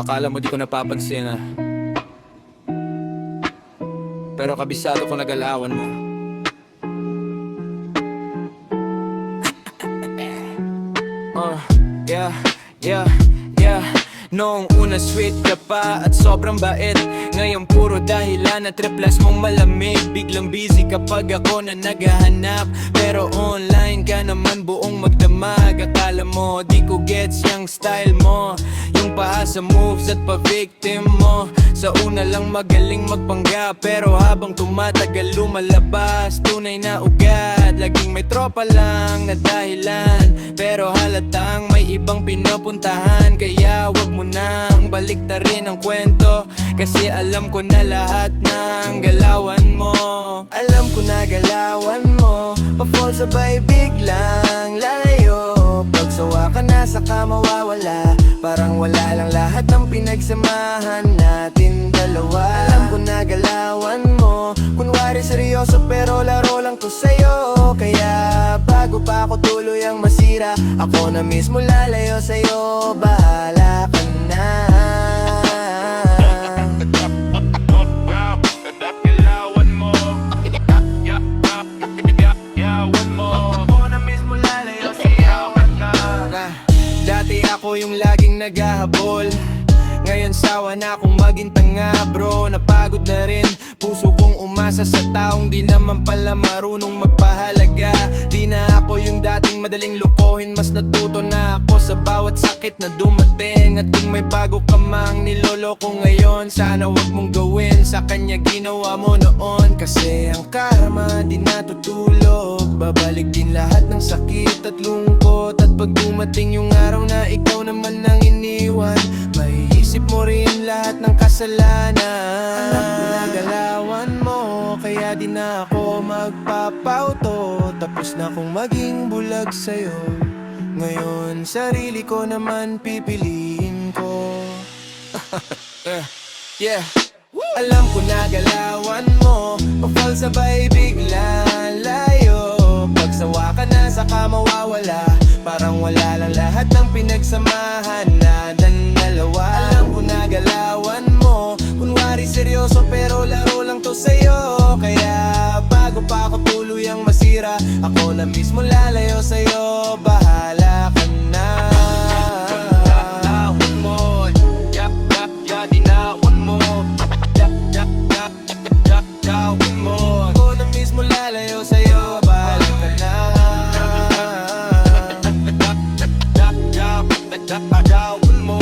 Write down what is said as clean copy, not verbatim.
Akala mo di ko napapansin pero kabisado ko nagalawan mo. Yeah, yeah, yeah. Noong una sweet ka pa at sobrang bait. Ngayon puro dahilan at replas mong malamig. Biglang busy kapag ako na naghahanap, pero online ka naman buong magdamag. Akala mo di ko gets yung style mo, yung paa sa moves at pa-victim mo. Sa una lang magaling magpanggap, pero habang tumatagal lumalabas tunay na ugat. Laging may tropa lang na dahilan, pero halatang may ibang pinupuntahan. Kaya wag mo nang baliktarin ang kwento, kasi alam ko na lahat ng galawan mo. Alam ko na galawan mo, pa-fall sabay biglang lalayo. Pagsawa ka na saka mawawala, parang wala lang lahat ng pinagsamahan natin dalawa. Alam ko na galawan mo, kunwari seryoso pero laro lang to sa'yo. Kaya bago pa ako tuluyang masira, ako na mismo lalayo sa'yo. Bahala ka na. Dati ako yung laging naghahabol, ngayon sawa na akong maging tanga bro. Napagod na rin puso kong umasa sa taong di naman pala marunong magpahalaga. Di na ako yung dating madaling lupohin, mas natuto na ako sa bawat sakit na dumating. At kung may bago ka mang niloloko ngayon, sana wag mong gawin sa kanya ginawa mo noon. Kasi ang karma di natutulog, babalik din lahat ng sakit at lungkot. At pag dumating yung araw na ikaw naman ang iniwan, may isip mo rin lahat ng kasalanan. Alam ko na galawan mo, kaya di na ako magpapauto. Tapos na akong maging bulag sa'yo, ngayon sarili ko naman pipiliin ko. Yeah. Alam ko na galawan mo, pa-fall sabay biglang layo. Pagsawa ka na saka mawawala, parang wala lang lahat ng pinagsamahan natin dalawa. Alam ko na galawan mo, kunwari seryoso pero laro lang to sa'yo. Kaya bago pa ako tuluyang masira, ako na mismo lalayo sa'yo. Bahala ka na. Ako na mismo lalayo sa'yo. Bahala ka na. Gawin mo.